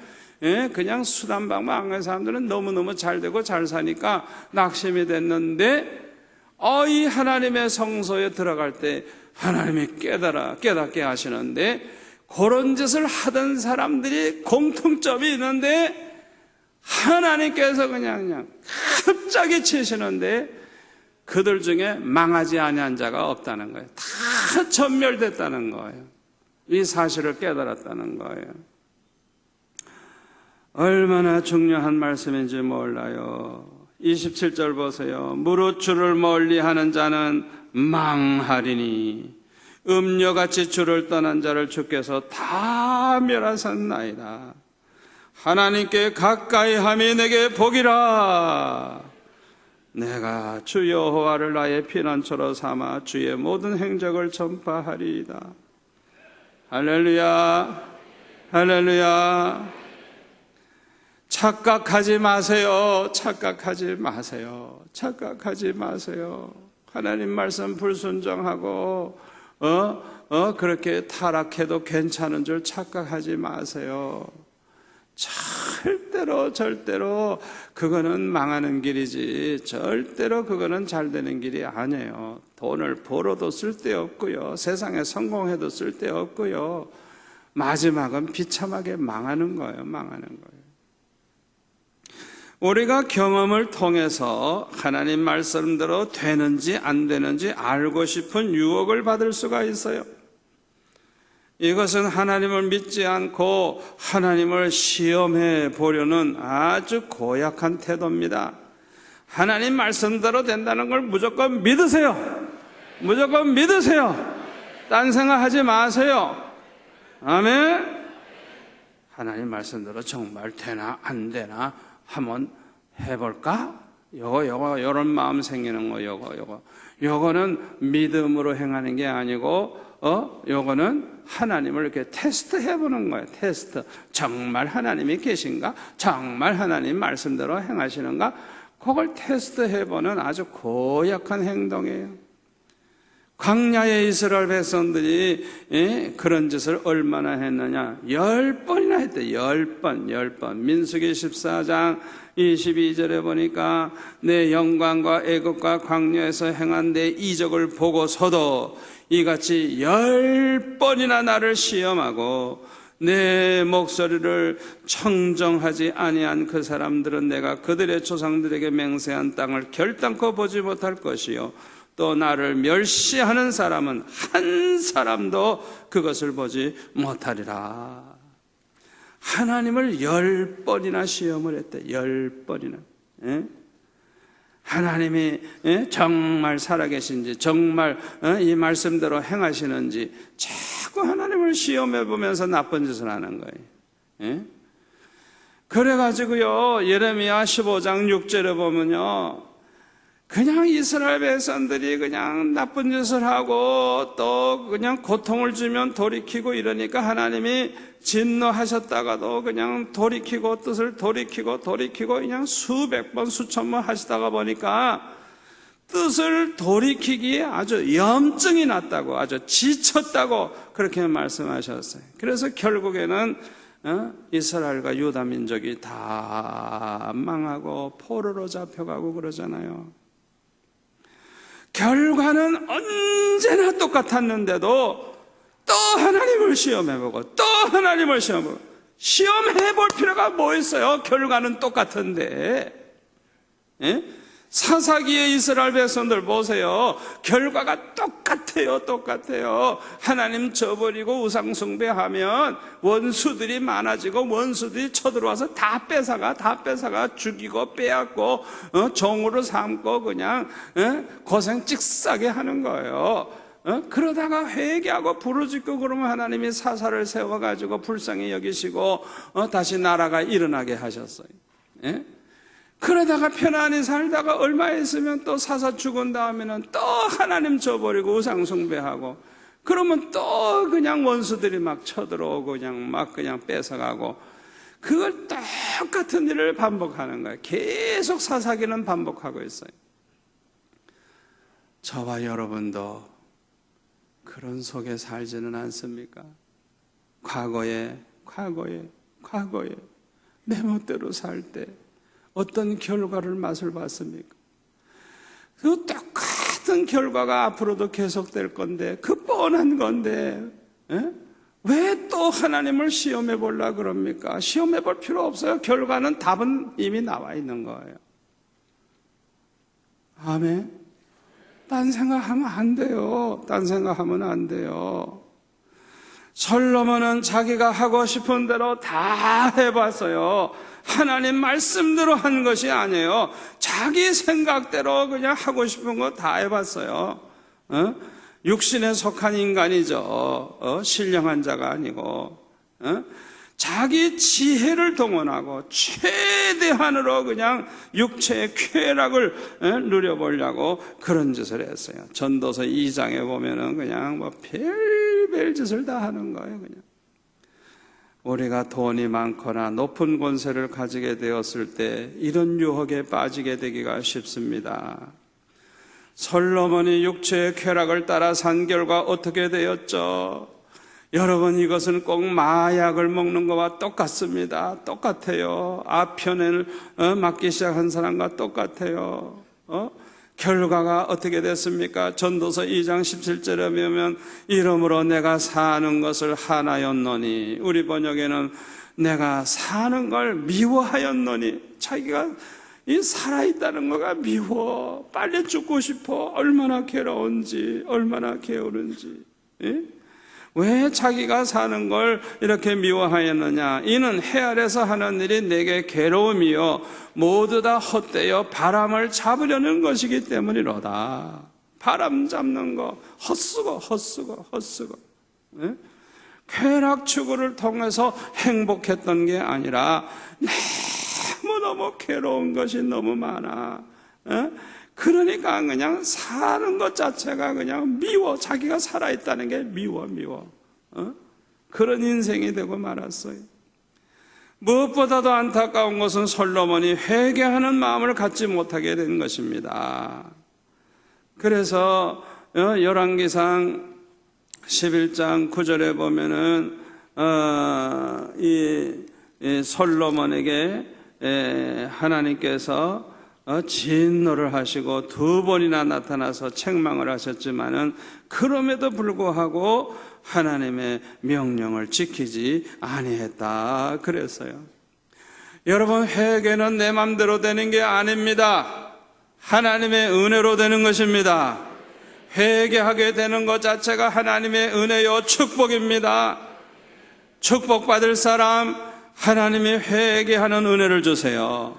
수단방법 안 가는 사람들은 너무너무 잘 되고 잘 사니까 낙심이 됐는데, 이 하나님의 성소에 들어갈 때 하나님이 깨닫게 하시는데, 그런 짓을 하던 사람들이 공통점이 있는데 하나님께서 그냥 갑자기 치시는데 그들 중에 망하지 아니한 자가 없다는 거예요. 다 전멸됐다는 거예요. 이 사실을 깨달았다는 거예요. 얼마나 중요한 말씀인지 몰라요. 27절 보세요. 무릇 주를 멀리하는 자는 망하리니 음녀같이 주를 떠난 자를 주께서 다 멸하셨나이다. 하나님께 가까이 함이 내게 복이라. 내가 주 여호와를 나의 피난처로 삼아 주의 모든 행적을 전파하리이다. 할렐루야, 할렐루야. 착각하지 마세요. 착각하지 마세요. 착각하지 마세요. 하나님 말씀 불순종하고 그렇게 타락해도 괜찮은 줄 착각하지 마세요. 절대로 그거는 망하는 길이지 절대로 그거는 잘 되는 길이 아니에요. 돈을 벌어도 쓸데없고요, 세상에 성공해도 쓸데없고요, 마지막은 비참하게 망하는 거예요. 우리가 경험을 통해서 하나님 말씀대로 되는지 안 되는지 알고 싶은 유혹을 받을 수가 있어요. 이것은 하나님을 믿지 않고 하나님을 시험해 보려는 아주 고약한 태도입니다. 하나님 말씀대로 된다는 걸 무조건 믿으세요. 무조건 믿으세요. 딴 생각하지 마세요. 아멘. 하나님 말씀대로 정말 되나 안 되나 한번 해볼까? 요런 마음 생기는 거, 요거는 믿음으로 행하는 게 아니고, 요거는 하나님을 이렇게 테스트 해보는 거예요. 테스트. 정말 하나님이 계신가? 정말 하나님 말씀대로 행하시는가? 그걸 테스트 해보는 아주 고약한 행동이에요. 광야의 이스라엘 백성들이 그런 짓을 얼마나 했느냐? 10번이나 했대. 10번. 민수기 14장 22절에 보니까 내 영광과 애국과 광야에서 행한 내 이적을 보고서도 이같이 10번이나 나를 시험하고 내 목소리를 청정하지 아니한 그 사람들은 내가 그들의 조상들에게 맹세한 땅을 결단코 보지 못할 것이요, 또 나를 멸시하는 사람은 한 사람도 그것을 보지 못하리라. 하나님을 10번이나 시험을 했대. 10번이나. 하나님이 정말 살아계신지, 정말 이 말씀대로 행하시는지 자꾸 하나님을 시험해 보면서 나쁜 짓을 하는 거예요. 그래가지고요, 예레미야 15장 6절에 보면요, 그냥 이스라엘 백성들이 그냥 나쁜 짓을 하고 또 그냥 고통을 주면 돌이키고 이러니까 하나님이 진노하셨다가도 그냥 돌이키고 뜻을 돌이키고 그냥 수백 번 수천 번 하시다가 보니까 뜻을 돌이키기에 아주 염증이 났다고, 아주 지쳤다고 그렇게 말씀하셨어요. 그래서 결국에는 이스라엘과 유다 민족이 다 망하고 포로로 잡혀가고 그러잖아요. 결과는 언제나 똑같았는데도 또 하나님을 시험해보고 또 하나님을 시험해볼 필요가 뭐 있어요? 결과는 똑같은데. 사사기의 이스라엘 백성들 보세요. 결과가 똑같아요. 하나님 저버리고 우상 숭배하면 원수들이 많아지고 원수들이 쳐들어와서 다 뺏어가 죽이고 빼앗고 종으로 삼고 그냥 고생 찍싸게 하는 거예요. 그러다가 회개하고 부르짖고 그러면 하나님이 사사를 세워가지고 불쌍히 여기시고 다시 나라가 일어나게 하셨어요. 그러다가 편안히 살다가 얼마 있으면 또 사사 죽은 다음에는 또 하나님 저버리고 우상 숭배하고 그러면 또 그냥 원수들이 막 쳐들어오고 그냥 뺏어가고, 그걸 똑같은 일을 반복하는 거예요. 계속 사사기는 반복하고 있어요. 저와 여러분도 그런 속에 살지는 않습니까? 과거에 내 멋대로 살 때 어떤 결과를 맛을 봤습니까? 그 똑같은 결과가 앞으로도 계속될 건데, 그 뻔한 건데 왜 또 하나님을 시험해 보려고 그럽니까? 시험해 볼 필요 없어요. 결과는, 답은 이미 나와 있는 거예요. 아멘. 딴 생각하면 안 돼요. 솔로몬은 자기가 하고 싶은 대로 다 해봤어요. 하나님 말씀대로 한 것이 아니에요. 자기 생각대로 그냥 하고 싶은 거 다 해봤어요. 육신에 속한 인간이죠. 신령한 자가 아니고. 자기 지혜를 동원하고 최대한으로 그냥 육체의 쾌락을 누려보려고 그런 짓을 했어요. 전도서 2장에 보면은 그냥 별별 짓을 다 하는 거예요. 그냥 우리가 돈이 많거나 높은 권세를 가지게 되었을 때 이런 유혹에 빠지게 되기가 쉽습니다. 솔로몬이 육체의 쾌락을 따라 산 결과 어떻게 되었죠? 여러분, 이것은 꼭 마약을 먹는 것과 똑같습니다. 똑같아요. 아편을 맞기 시작한 사람과 똑같아요. 결과가 어떻게 됐습니까? 전도서 2장 17절에 보면 이러므로 내가 사는 것을 하나였노니, 우리 번역에는 내가 사는 걸 미워하였노니, 자기가 이 살아있다는 거가 미워, 빨리 죽고 싶어. 얼마나 괴로운지, 얼마나 게으른지. 예? 왜 자기가 사는 걸 이렇게 미워하였느냐? 이는 해 아래서 하는 일이 내게 괴로움이요 모두 다 헛되어 바람을 잡으려는 것이기 때문이로다. 바람 잡는 거 헛쓰고. 예? 쾌락 추구를 통해서 행복했던 게 아니라 너무 괴로운 것이 너무 많아. 그러니까 그냥 사는 것 자체가 그냥 미워. 자기가 살아있다는 게 미워. 그런 인생이 되고 말았어요. 무엇보다도 안타까운 것은 솔로몬이 회개하는 마음을 갖지 못하게 된 것입니다. 그래서 열왕기상 11장 9절에 보면은 이 솔로몬에게 하나님께서 진노를 하시고 2번이나 나타나서 책망을 하셨지만은 그럼에도 불구하고 하나님의 명령을 지키지 아니했다 그랬어요. 여러분, 회개는 내 맘대로 되는 게 아닙니다. 하나님의 은혜로 되는 것입니다. 회개하게 되는 것 자체가 하나님의 은혜요 축복입니다. 축복받을 사람, 하나님이 회개하는 은혜를 주세요.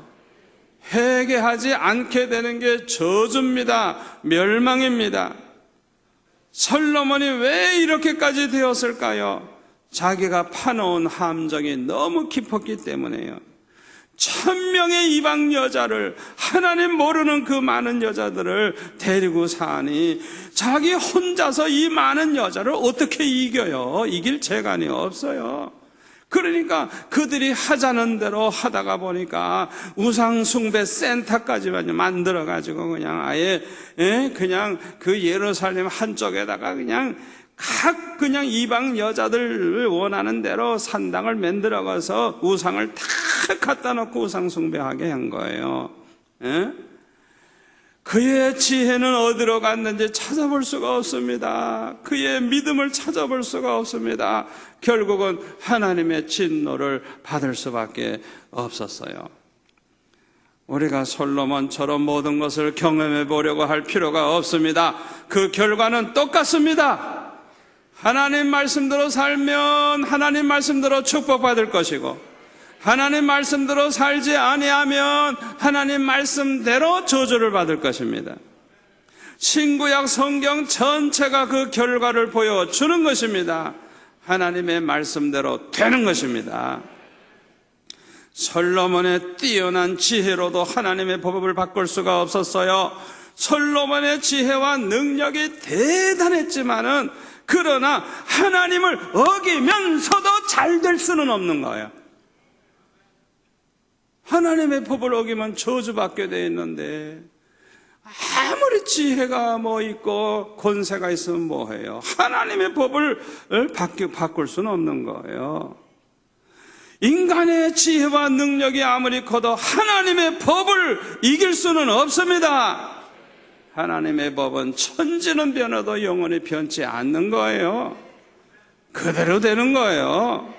회개하지 않게 되는 게 저주입니다. 멸망입니다. 솔로몬이 왜 이렇게까지 되었을까요? 자기가 파놓은 함정이 너무 깊었기 때문에요. 1000명의 이방 여자를, 하나님 모르는 그 많은 여자들을 데리고 사니 자기 혼자서 이 많은 여자를 어떻게 이겨요? 이길 재간이 없어요. 그러니까 그들이 하자는 대로 하다가 보니까 우상숭배 센터까지만 만들어가지고 그냥 아예 그냥 그 예루살렘 한쪽에다가 그냥 그냥 이방 여자들 원하는 대로 산당을 만들어가서 우상을 다 갖다 놓고 우상숭배하게 한 거예요. 그의 지혜는 어디로 갔는지 찾아볼 수가 없습니다. 그의 믿음을 찾아볼 수가 없습니다. 결국은 하나님의 진노를 받을 수밖에 없었어요. 우리가 솔로몬처럼 모든 것을 경험해 보려고 할 필요가 없습니다. 그 결과는 똑같습니다. 하나님 말씀대로 살면 하나님 말씀대로 축복받을 것이고, 하나님 말씀대로 살지 아니하면 하나님 말씀대로 저주를 받을 것입니다. 신구약 성경 전체가 그 결과를 보여주는 것입니다. 하나님의 말씀대로 되는 것입니다. 솔로몬의 뛰어난 지혜로도 하나님의 법을 바꿀 수가 없었어요. 솔로몬의 지혜와 능력이 대단했지만은, 그러나 하나님을 어기면서도 잘 될 수는 없는 거예요. 하나님의 법을 어기면 저주받게 되어 있는데, 아무리 지혜가 뭐 있고 권세가 있으면 뭐해요? 하나님의 법을 바꿀 수는 없는 거예요. 인간의 지혜와 능력이 아무리 커도 하나님의 법을 이길 수는 없습니다. 하나님의 법은 천지는 변해도 영원히 변치 않는 거예요. 그대로 되는 거예요.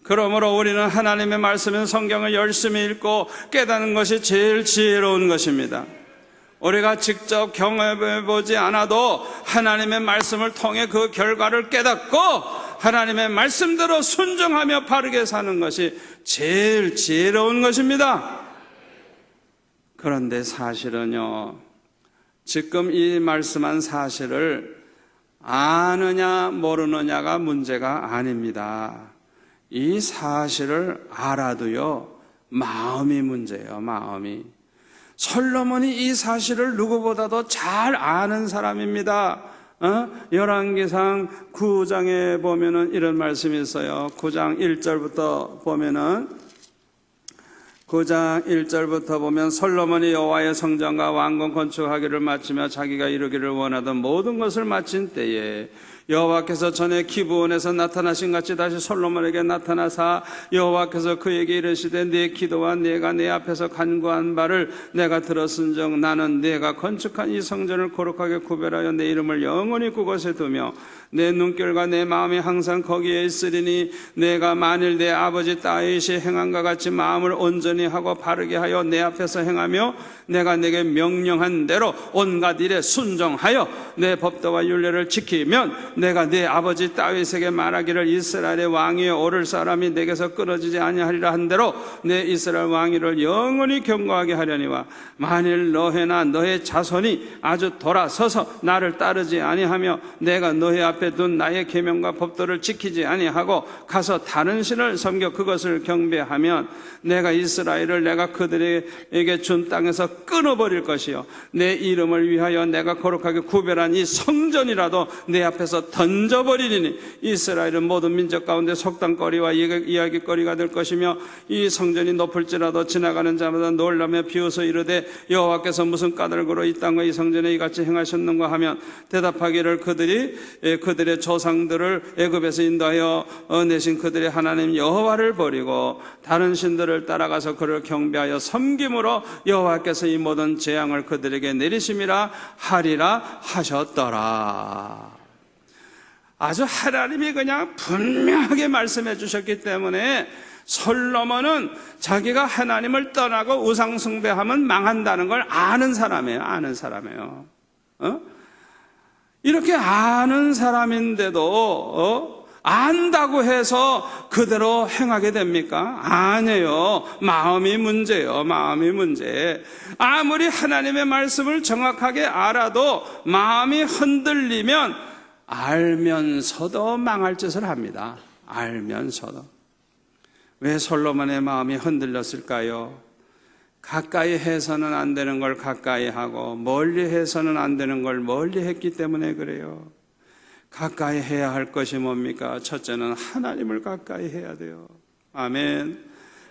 그러므로 우리는 하나님의 말씀인 성경을 열심히 읽고 깨닫는 것이 제일 지혜로운 것입니다. 우리가 직접 경험해 보지 않아도 하나님의 말씀을 통해 그 결과를 깨닫고 하나님의 말씀대로 순종하며 바르게 사는 것이 제일 지혜로운 것입니다. 그런데 사실은요, 지금 이 말씀한 사실을 아느냐 모르느냐가 문제가 아닙니다. 이 사실을 알아도요, 마음이 문제예요. 마음이. 솔로몬이 이 사실을 누구보다도 잘 아는 사람입니다. 열왕기상 9장에 보면은 이런 말씀이 있어요. 9장 1절부터 보면은 9장 1절부터 보면 솔로몬이 여호와의 성전과 왕궁 건축하기를 마치며 자기가 이루기를 원하던 모든 것을 마친 때에 여호와께서 전에 기브온에서 나타나신 같이 다시 솔로몬에게 나타나사 여호와께서 그에게 이르시되 네 기도와 네가 내 앞에서 간구한 바를 내가 들었은즉 나는 네가 건축한 이 성전을 거룩하게 구별하여 내 이름을 영원히 그곳에 두며 내 눈결과 내 마음이 항상 거기에 있으리니 내가 만일 내 아버지 다윗이 행함과 같이 마음을 온전히 하고 바르게 하여 내 앞에서 행하며 내가 내게 명령한 대로 온갖 일에 순종하여 내 법도와 율례를 지키면 내가 네 아버지 다윗에게 말하기를 이스라엘의 왕위에 오를 사람이 내게서 끊어지지 아니하리라 한 대로 내 이스라엘 왕위를 영원히 경고하게 하려니와 만일 너희나 너의 자손이 아주 돌아서서 나를 따르지 아니하며 내가 너희 앞에 둔 나의 계명과 법도를 지키지 아니하고 가서 다른 신을 섬겨 그것을 경배하면 내가 이스라엘을 내가 그들에게 준 땅에서 끊어버릴 것이요 내 이름을 위하여 내가 거룩하게 구별한 이 성전이라도 내 앞에서 던져버리리니 이스라엘은 모든 민족 가운데 속담거리와 이야기거리가 될 것이며 이 성전이 높을지라도 지나가는 자마다 놀라며 비웃어 이르되 여호와께서 무슨 까닭으로 이 땅과 이 성전에 이같이 행하셨는가 하면 대답하기를 그들의 조상들을 애굽에서 인도하여 내신 그들의 하나님 여호와를 버리고 다른 신들을 따라가서 그를 경배하여 섬김으로 여호와께서 이 모든 재앙을 그들에게 내리심이라 하리라 하셨더라. 아주 하나님이 그냥 분명하게 말씀해 주셨기 때문에 솔로몬은 자기가 하나님을 떠나고 우상 숭배하면 망한다는 걸 아는 사람이에요. 이렇게 아는 사람인데도 안다고 해서 그대로 행하게 됩니까? 아니에요. 마음이 문제예요. 마음이 문제. 아무리 하나님의 말씀을 정확하게 알아도 마음이 흔들리면 알면서도 망할 짓을 합니다. 알면서도. 왜 솔로몬의 마음이 흔들렸을까요? 가까이 해서는 안 되는 걸 가까이 하고 멀리 해서는 안 되는 걸 멀리 했기 때문에 그래요. 가까이 해야 할 것이 뭡니까? 첫째는 하나님을 가까이 해야 돼요. 아멘.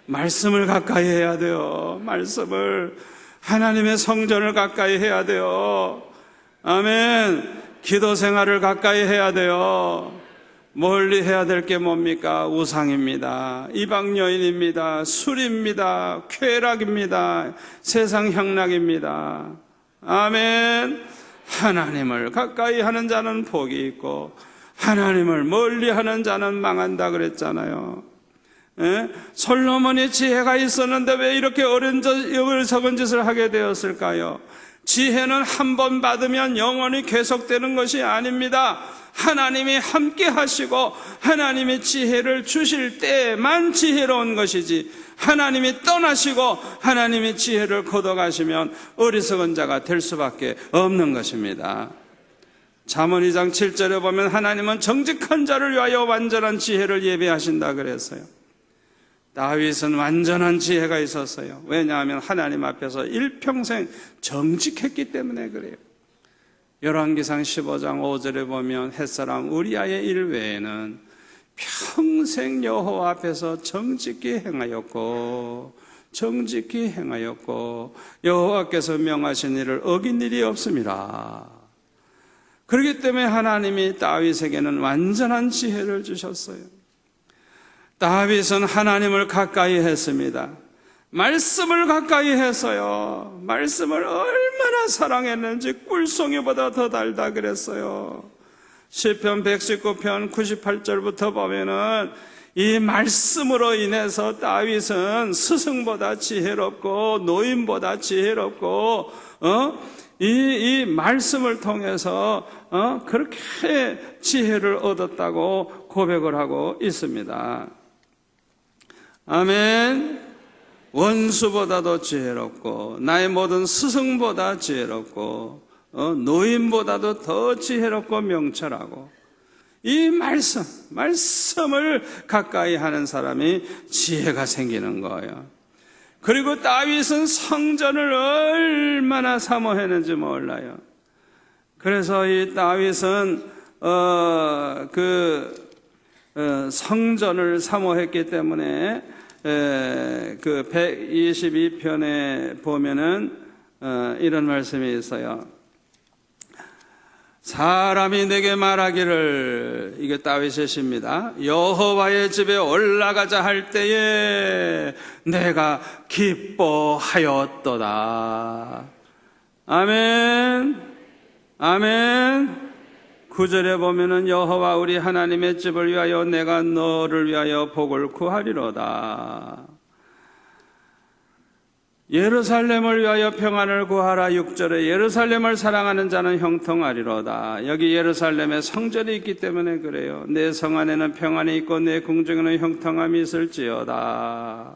말씀을 가까이 해야 돼요. 말씀을. 하나님의 성전을 가까이 해야 돼요. 아멘. 기도 생활을 가까이 해야 돼요. 멀리 해야 될 게 뭡니까? 우상입니다. 이방 여인입니다. 술입니다. 쾌락입니다. 세상 향락입니다. 아멘. 하나님을 가까이 하는 자는 복이 있고 하나님을 멀리 하는 자는 망한다 그랬잖아요. 솔로몬이 지혜가 있었는데 왜 이렇게 어리석은 짓을 하게 되었을까요? 지혜는 한 번 받으면 영원히 계속되는 것이 아닙니다. 하나님이 함께 하시고 하나님이 지혜를 주실 때만 지혜로운 것이지 하나님이 떠나시고 하나님이 지혜를 걷어가시면 어리석은 자가 될 수밖에 없는 것입니다. 잠언 2장 7절에 보면 하나님은 정직한 자를 위하여 완전한 지혜를 예비하신다 그랬어요. 다윗은 완전한 지혜가 있었어요. 왜냐하면 하나님 앞에서 일평생 정직했기 때문에 그래요. 열왕기상 15장 5절에 보면 햇사람 우리아의 일 외에는 평생 여호와 앞에서 정직히 행하였고 여호와께서 명하신 일을 어긴 일이 없습니다. 그렇기 때문에 하나님이 다윗에게는 완전한 지혜를 주셨어요. 다윗은 하나님을 가까이 했습니다. 말씀을 가까이 했어요. 말씀을 얼마나 사랑했는지 꿀송이보다 더 달다 그랬어요. 시편 119편 98절부터 보면은 이 말씀으로 인해서 다윗은 스승보다 지혜롭고 노인보다 지혜롭고 이 말씀을 통해서 그렇게 지혜를 얻었다고 고백을 하고 있습니다. 아멘. 원수보다도 지혜롭고 나의 모든 스승보다 지혜롭고 노인보다도 더 지혜롭고 명철하고 이 말씀을 가까이 하는 사람이 지혜가 생기는 거예요. 그리고 다윗은 성전을 얼마나 사모했는지 몰라요. 그래서 이 다윗은 성전을 사모했기 때문에 그 122편에 보면은 이런 말씀이 있어요. 사람이 내게 말하기를, 이게 다윗의 시입니다. 여호와의 집에 올라가자 할 때에 내가 기뻐하였도다. 아멘. 아멘. 9절에 보면은 여호와 우리 하나님의 집을 위하여 내가 너를 위하여 복을 구하리로다. 예루살렘을 위하여 평안을 구하라. 6절에 예루살렘을 사랑하는 자는 형통하리로다. 여기 예루살렘에 성전이 있기 때문에 그래요. 내 성 안에는 평안이 있고 내 궁중에는 형통함이 있을지어다.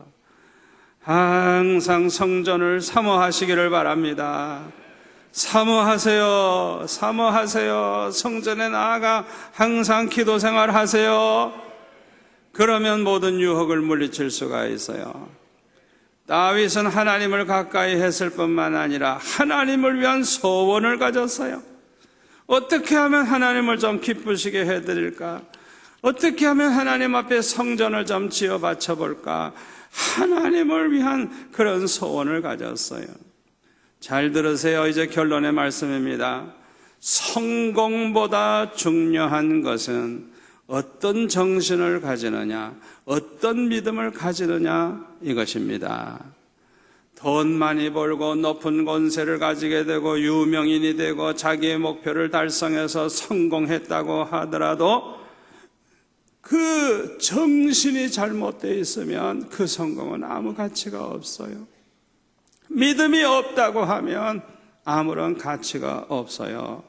항상 성전을 사모하시기를 바랍니다. 사모하세요. 사모하세요. 성전에 나아가 항상 기도 생활하세요. 그러면 모든 유혹을 물리칠 수가 있어요. 다윗은 하나님을 가까이 했을 뿐만 아니라 하나님을 위한 소원을 가졌어요. 어떻게 하면 하나님을 좀 기쁘시게 해드릴까? 어떻게 하면 하나님 앞에 성전을 좀 지어 바쳐볼까? 하나님을 위한 그런 소원을 가졌어요. 잘 들으세요. 이제 결론의 말씀입니다. 성공보다 중요한 것은 어떤 정신을 가지느냐, 어떤 믿음을 가지느냐, 이것입니다. 돈 많이 벌고 높은 권세를 가지게 되고 유명인이 되고 자기의 목표를 달성해서 성공했다고 하더라도 그 정신이 잘못되어 있으면 그 성공은 아무 가치가 없어요. 믿음이 없다고 하면 아무런 가치가 없어요.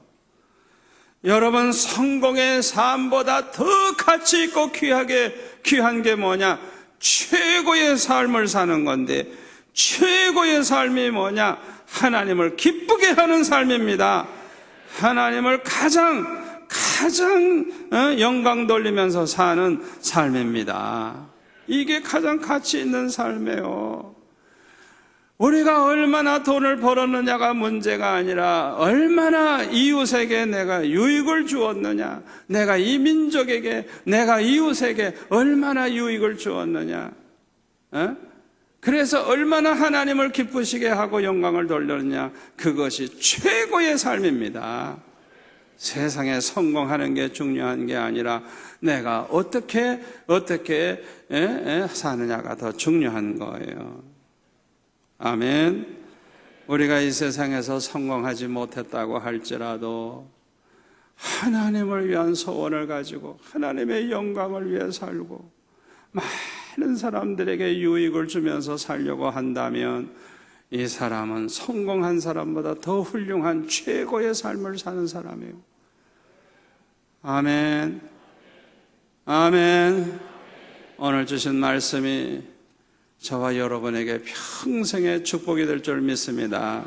여러분, 성공의 삶보다 더 가치 있고 귀한 게 뭐냐? 최고의 삶을 사는 건데, 최고의 삶이 뭐냐? 하나님을 기쁘게 하는 삶입니다. 하나님을 가장 영광 돌리면서 사는 삶입니다. 이게 가장 가치 있는 삶이에요. 우리가 얼마나 돈을 벌었느냐가 문제가 아니라 얼마나 이웃에게 내가 유익을 주었느냐, 내가 이 민족에게, 내가 이웃에게 얼마나 유익을 주었느냐, 그래서 얼마나 하나님을 기쁘시게 하고 영광을 돌렸느냐, 그것이 최고의 삶입니다. 세상에 성공하는 게 중요한 게 아니라 내가 어떻게 사느냐가 더 중요한 거예요. 아멘. 우리가 이 세상에서 성공하지 못했다고 할지라도 하나님을 위한 소원을 가지고 하나님의 영광을 위해 살고 많은 사람들에게 유익을 주면서 살려고 한다면 이 사람은 성공한 사람보다 더 훌륭한 최고의 삶을 사는 사람이에요. 아멘. 아멘. 오늘 주신 말씀이 저와 여러분에게 평생의 축복이 될 줄 믿습니다.